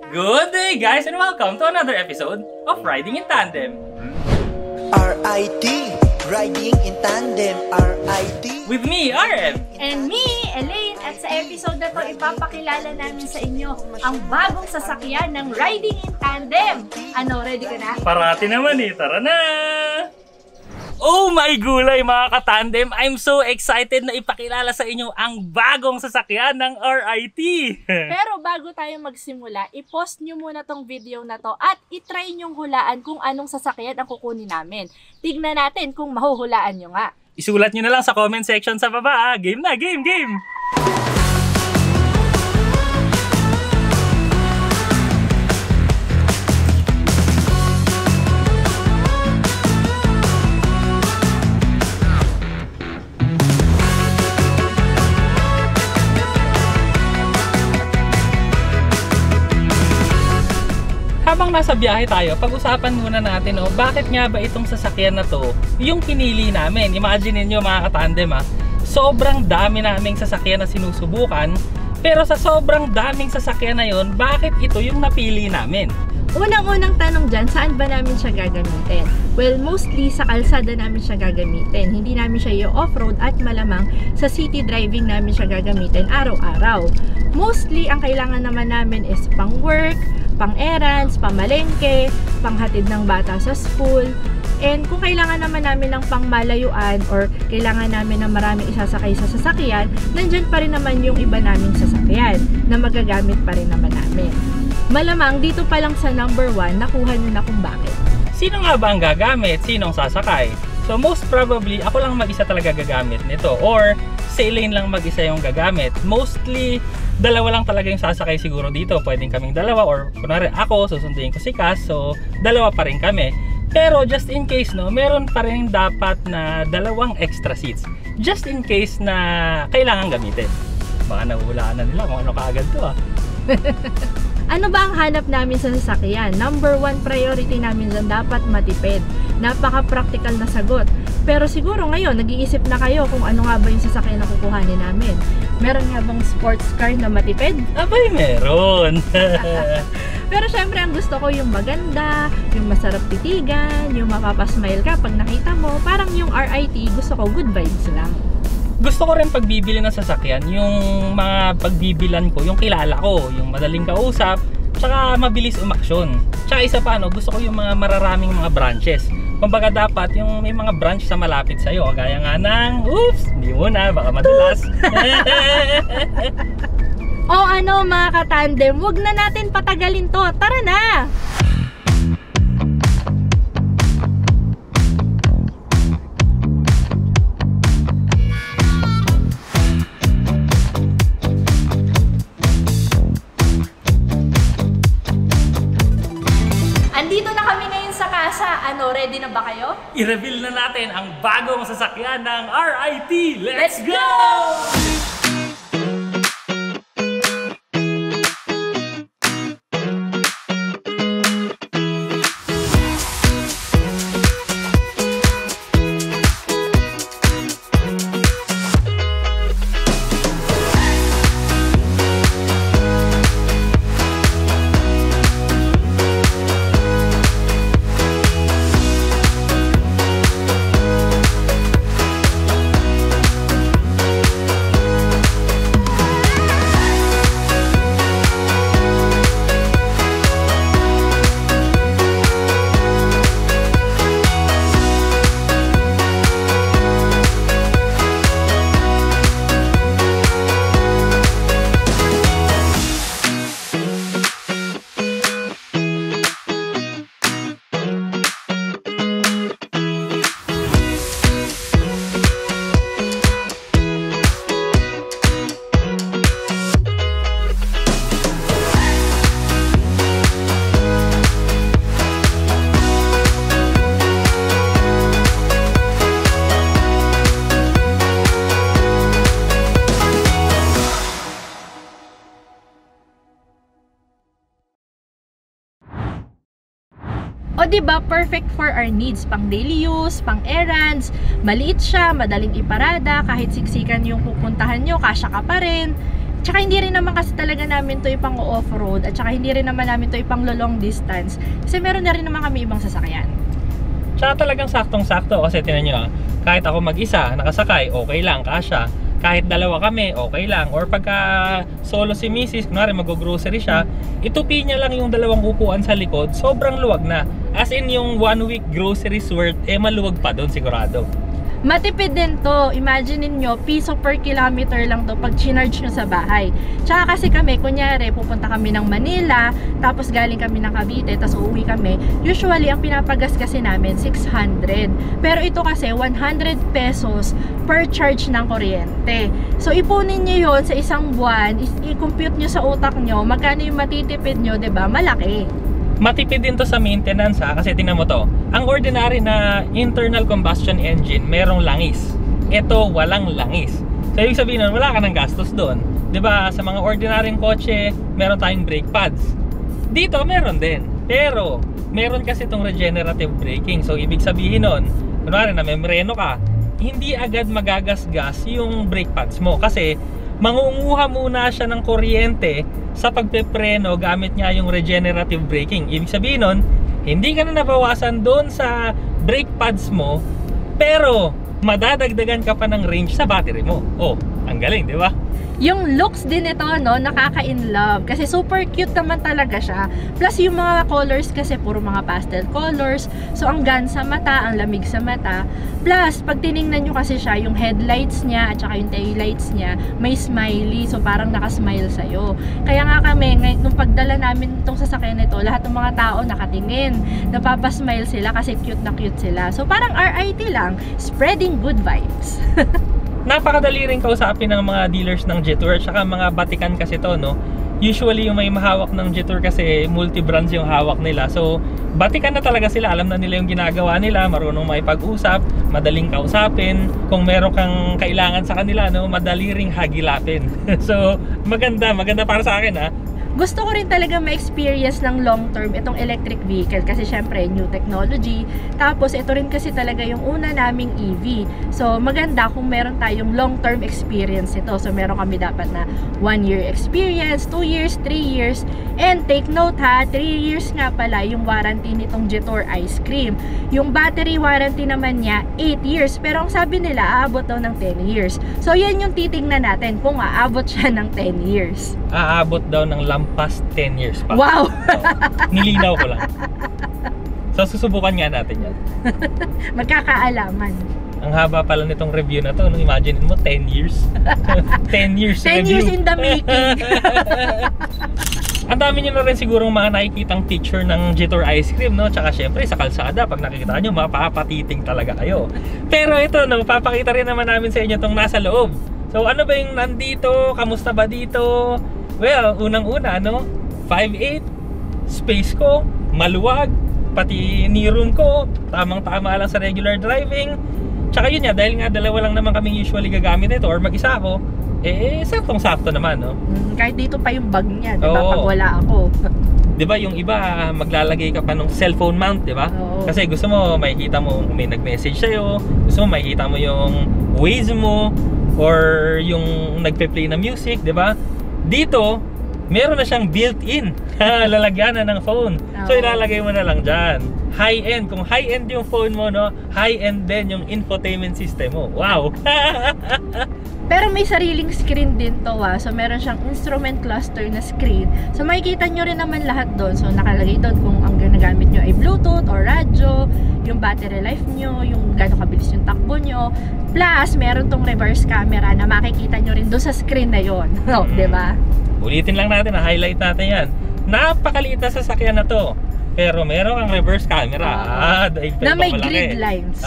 Good day guys and welcome to another episode of Riding in Tandem. RIT, Riding in Tandem, RIT. With me, RM. And me, Elaine. At sa episode na to, ipapakilala namin sa inyo ang bagong sasakyan ng Riding in Tandem. Ano, ready ka na? Parati naman eh, tara na! Oh my gulay mga katandem! I'm so excited na ipakilala sa inyo ang bagong sasakyan ng RIT! Pero bago tayo magsimula, i-post nyo muna tong video na to at itry nyong hulaan kung anong sasakyan ang kukunin namin. Tignan natin kung mahuhulaan nyo nga. Isulat nyo na lang sa comment section sa baba. Game na! Game! Game! Habang nasa biyahe tayo, pag-usapan muna natin bakit nga ba itong sasakyan na to yung pinili namin. Imagine niyo mga katandem sobrang dami naming sasakyan na sinusubukan, pero sa sobrang daming sasakyan na yon, bakit ito yung napili namin? Unang-unang tanong dyan, saan ba namin siya gagamitin? Well, mostly sa kalsada namin siya gagamitin. Hindi namin siya i-off-road at malamang sa city driving namin siya gagamitin araw-araw. Mostly, ang kailangan naman namin is pang-work, pang-errands, pamalengke, panghatid ng bata sa school. And kung kailangan naman namin ng pangmalayuan or kailangan namin ng maraming isasakay sa sasakyan, nandyan pa rin naman yung iba naming sasakyan na magagamit pa rin naman namin. Malamang dito pa lang sa number 1, nakuha nyo na kung bakit. Sino nga ba ang gagamit? Sinong sasakay? So most probably, ako lang mag-isa talaga gagamit nito. Or si Elaine lang mag-isa yung gagamit. Mostly, dalawa lang talaga yung sasakay siguro dito. Pwedeng kaming dalawa or kunwari ako, susunduin ko si Cass. So dalawa pa rin kami. Pero just in case, meron pa rin dapat na dalawang extra seats. Just in case na kailangan gamitin. Baka nahuhulaan na nila kung ano kaagad to Ano ba ang hanap namin sa sasakyan? Number 1 priority namin dyan, dapat matipid. Napaka-practical na sagot. Pero siguro ngayon, nag-iisip na kayo kung ano nga ba yung sasakyan na kukuhanin namin. Meron nga bang sports car na matipid? Abay, meron! Pero syempre, ang gusto ko yung maganda, yung masarap titigan, yung mapapasmile ka pag nakita mo. Parang yung RIT, gusto ko good vibes lang. Gusto ko rin pagbibili ng sasakyan, yung mga pagbibilan ko, yung kilala ko, yung madaling kausap, tsaka mabilis umaksyon. Tsaka isa pa, gusto ko yung mga mararaming mga branches. Kumbaga dapat yung may mga branch sa malapit sa'yo, gaya nga ng, oops, hindi muna, baka madulas. O ano mga katandem, wag na natin patagalin to, tara na! Andito na kami ngayon sa casa. Ano, ready na ba kayo? I-reveal na natin ang bagong sasakyan ng RIT. Let's go! O diba, perfect for our needs, pang daily use, pang errands, maliit siya, madaling iparada, kahit siksikan yung pupuntahan nyo, kasya ka pa rin. Tsaka hindi rin naman kasi talaga namin to ipang off-road at tsaka hindi rin naman namin to ipang long distance kasi meron na rin naman kami ibang sasakyan. Tsaka talagang saktong-sakto kasi tinan nyo, kahit ako mag-isa, nakasakay, okay lang, kasya. Kahit dalawa kami, okay lang. Or pagka solo si Mrs., kunwari mag-grocery siya, itupi niya lang yung dalawang upuan sa likod, sobrang luwag na. As in yung 1 week groceries worth, maluwag pa doon sigurado. Matipid din to. Imagine niyo, piso per kilometer lang to pag chinarge nyo sa bahay. Tsaka kasi kami, kunyari, pupunta kami ng Manila, tapos galing kami ng Cavite, tapos uuwi kami. Usually, ang pinapagas kasi namin, 600. Pero ito kasi, 100 pesos per charge ng kuryente. So, ipunin nyo yun sa isang buwan, i-compute nyo sa utak nyo, magkano yung matitipid nyo, 'di ba? Malaki. Matipid din to sa maintenance kasi tingnan mo to. Ang ordinary na internal combustion engine, merong langis. Ito, walang langis. So, ibig sabihin nun, wala ka ng gastos doon. 'Di ba? Sa mga ordinaryong kotse, meron tayong brake pads. Dito, meron din. Pero, meron kasi itong regenerative braking. So, ibig sabihin nun, kunwari na membreno ka, hindi agad magagasgas yung brake pads mo. Kasi, mangunguha muna siya ng kuryente sa pagpepreno gamit niya yung regenerative braking. Ibig sabihin nun, hindi ka na nabawasan doon sa brake pads mo, pero madadagdagan ka pa ng range sa battery mo. Oh, ang galing, di ba? Yung looks din ito, no, nakaka-in-love. Kasi super cute naman talaga siya. Plus yung mga colors kasi puro mga pastel colors. So ang gaan sa mata, ang lamig sa mata. Plus, pag tiningnan nyo kasi siya, yung headlights niya at saka yung taillights niya, may smiley. So parang nakasmile sa'yo. Kaya nga kami, nung pagdala namin itong sasakyan nito, lahat ng mga tao nakatingin. Napapasmile sila kasi cute na cute sila. So parang RIT lang, spreading good vibes. Napakadali rin kausapin ng mga dealers ng Jetour, tsaka mga batikan kasi to, no? Usually yung may mahawak ng Jetour kasi multi-brands yung hawak nila. So, batikan na talaga sila, alam na nila yung ginagawa nila, marunong makipag-usap, madaling kausapin. Kung meron kang kailangan sa kanila, no, madali ring hagilapin. So, maganda para sa akin, ha. Gusto ko rin talaga ma-experience ng long term itong electric vehicle kasi syempre new technology. Tapos ito rin kasi talaga yung una naming EV. So maganda kung meron tayong long term experience ito. So meron kami dapat na 1 year experience, 2 years, 3 years. And take note ha, 3 years nga pala yung warranty nitong Jetour ice cream. Yung battery warranty naman niya 8 years. Pero ang sabi nila aabot daw ng 10 years. So yan yung titingnan natin kung aabot siya ng 10 years. Aabot daw ng lampas 10 years pa. Wow! Nilinaw ko lang. So susubukan nga natin yan. Magkakaalaman. Ang haba pala nitong review na to. Imagine mo 10 years. 10 years 10 review. years in the making. Ang dami nyo na rin sigurong mga nakikitang picture ng Jetour ice cream, no? Tsaka syempre sa kalsada, pag nakikita nyo, mapapatiting talaga kayo. Pero ito, no, papakita rin naman namin sa inyo itong nasa loob. So ano ba yung nandito? Kamusta ba dito? Well, unang-una, no? 5'8", space ko, maluwag, pati knee room ko, tamang-tama lang sa regular driving. Tsaka yun nga, dahil nga dalawa lang naman kaming usually gagamit ito or mag-isa ako, saktong-sakto naman, no? Kahit dito pa yung bag niya, di ba? Oo. Pag wala ako. Di ba yung iba, maglalagay ka pa ng cellphone mount, di ba? Oo. Kasi gusto mo, makikita mo kung may nag-message sa'yo, gusto mo, makikita mo yung Waze mo, or yung nagpe-play na music, di ba? Dito, meron na siyang built-in lalagyanan ng phone. So ilalagay mo na lang dyan. High-end, kung high-end yung phone mo, no, high-end din yung infotainment system mo. Wow! Pero may sariling screen din to So meron siyang instrument cluster na screen. So makikita nyo rin naman lahat doon. So nakalagay doon kung ang ginagamit nyo ay Bluetooth or radyo, yung battery life nyo, yung gano'ng kabilis yung takbo nyo. Plus, meron tong reverse camera na makikita nyo rin doon sa screen na yon. Diba? Ulitin lang natin, highlight natin yan. Napakaliit na sasakyan na to. Pero meron kang reverse camera. Na may grid lines.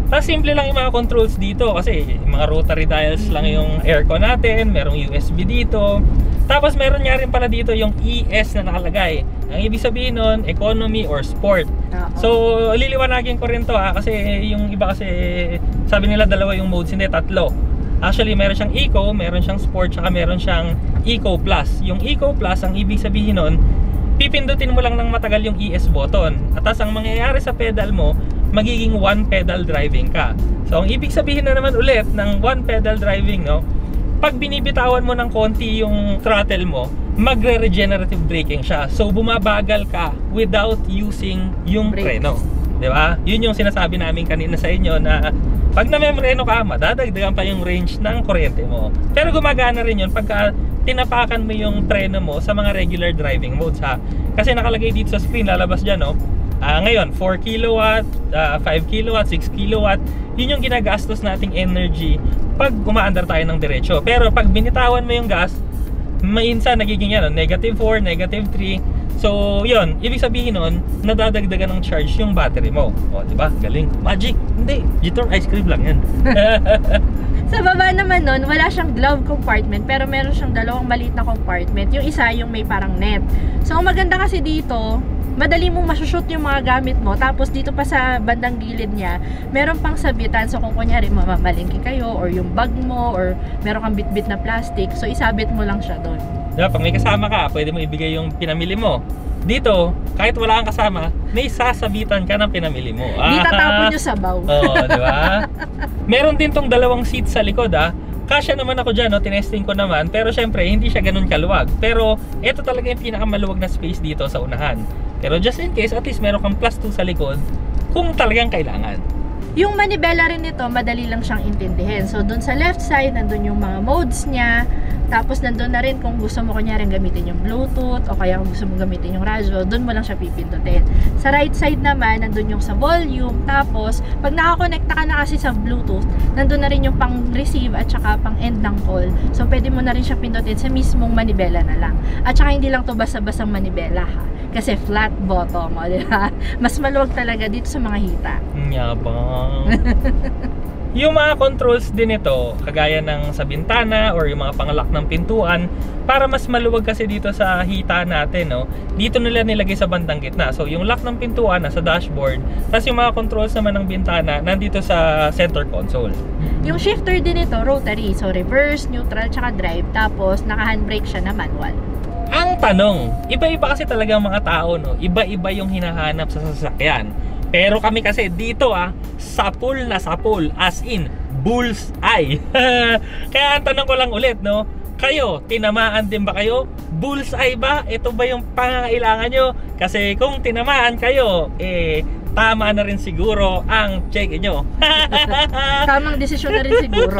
Tapos simple lang yung mga controls dito kasi mga rotary dials lang yung aircon natin, merong USB dito. Tapos meron nga rin pala dito yung ES na nakalagay. Ang ibig sabihin nun, economy or sport. So liliwanagin ko rin to kasi yung iba kasi sabi nila dalawa yung modes, hindi, tatlo. Actually meron siyang Eco, meron siyang Sport, saka meron siyang Eco Plus. Yung Eco Plus, ang ibig sabihin nun, pipindutin mo lang ng matagal yung ES button. At tas ang mangyayari sa pedal mo, magiging one pedal driving ka. So ang ibig sabihin na naman ulit ng one pedal driving, no, pag binibitawan mo ng konti yung throttle mo, magre-regenerative braking siya. So bumabagal ka without using yung Brakes. preno. 'Di ba? Yun yung sinasabi namin kanina sa inyo na pag namemreno ka, madadagdagan pa yung range ng kuryente mo. Pero gumagana rin yun pagka tinapakan mo yung preno mo sa mga regular driving modes ha. Kasi nakalagay dito sa screen, lalabas dyan no. Ngayon, 4 kilowatt, 5 kilowatt, 6 kilowatt, yun yung ginagastos nating energy pag umaandar tayo ng diretso. Pero pag binitawan mo yung gas, minsan nagiging yan, negative 4, negative 3. So, yun, ibig sabihin nun, nadadagdagan ng charge yung battery mo. O, diba? Galing. Magic! Hindi, Jetour ice cream lang yan. Sa baba naman nun, wala siyang glove compartment, pero meron siyang dalawang maliit na compartment. Yung isa, yung may parang net. So, ang maganda kasi dito, madali mong masushoot yung mga gamit mo. Tapos dito pa sa bandang gilid niya, meron pang sabitan. So kung kunyari mamamalingki kayo, or yung bag mo, or meron kang bit-bit na plastic, so isabit mo lang siya doon. Diba, pag may kasama ka, pwede mo ibigay yung pinamili mo. Dito, kahit wala kang kasama, may sasabitan ka ng pinamili mo. Di tatapon yung sabaw. Oo, di ba? Meron din tong dalawang seat sa likod Kasya naman ako dyan, no? Tinesting ko naman. Pero syempre, hindi siya ganun kaluwag. Pero, ito talaga yung pinakamaluwag na space dito sa unahan. Pero just in case, at least meron kang plus 2 sa likod kung talagang kailangan. Yung manibela rin nito, madali lang siyang intindihin. So, dun sa left side, nandun yung mga modes niya. Tapos, nandun na rin kung gusto mo kunyari gamitin yung Bluetooth o kaya kung gusto mo gamitin yung radyo, dun mo lang siya pipindutin. Sa right side naman, nandun yung sa volume. Tapos, pag nakakonekta ka na kasi sa Bluetooth, nandun na rin yung pang-receive at saka pang-end ng call. So, pwede mo na rin siya pindutin sa mismong manibela na lang. At saka, hindi lang to basta-basta manibela ha. Kasi flat bottom, di ba? Mas maluwag talaga dito sa mga hita. Yabang. Yung mga controls din ito, kagaya ng sa bintana or yung mga panglock ng pintuan, para mas maluwag kasi dito sa hita natin, no? Dito nila nilagay sa bandang gitna. So, yung lock ng pintuan nasa dashboard, tapos yung mga controls naman ng bintana nandito sa center console. Yung shifter din ito, rotary. So, reverse, neutral, tsaka drive. Tapos, naka-handbrake siya na manual. Ang tanong, iba-iba kasi talaga ang mga tao, no? Iba-iba yung hinahanap sa sasakyan. Pero kami kasi dito sapul na sapul, as in bullseye. Kaya ang tanong ko lang ulit, no? Kayo, tinamaan din ba kayo? Bullseye ba? Ito ba yung pangangailangan nyo? Kasi kung tinamaan kayo, tama na rin siguro ang check nyo. Tamang desisyon na rin siguro.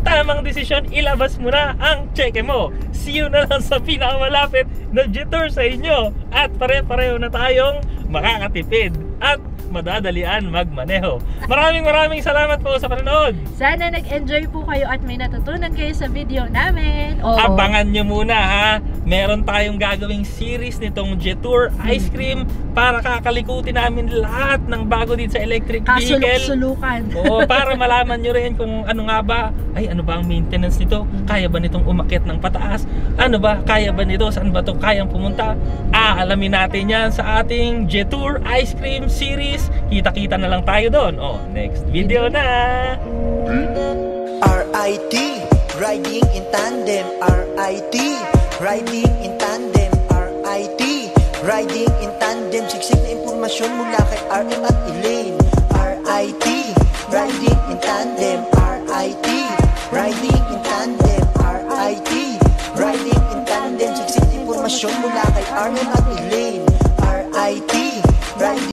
Tamang desisyon, ilabas mo na ang check mo. See you na lang sa pinakamalapit na Jetour sa inyo. At pare-pareho na tayong makakatipid at madadalian magmaneho. Maraming salamat po sa panonood. Sana nag-enjoy po kayo at may natutunan kayo sa video namin. Abangan nyo muna ha. Meron tayong gagawing series nitong Jetour ice cream para kakalikutin namin lahat ng bago dito sa electric vehicle. Kasuluk-sulukan. Oo, para malaman nyo rin kung ano nga ba, ano ba ang maintenance nito? Kaya ba nitong umakyat ng pataas? Ano ba? Kaya ba nito? Saan ba ito kayang pumunta? Alamin natin yan sa ating Jetour ice cream series. Kita-kita na lang tayo doon. Next video na! RIT, riding in tandem. RIT, riding in tandem. RIT, riding in tandem. Siksik na impormasyon mula kay RM at Elaine.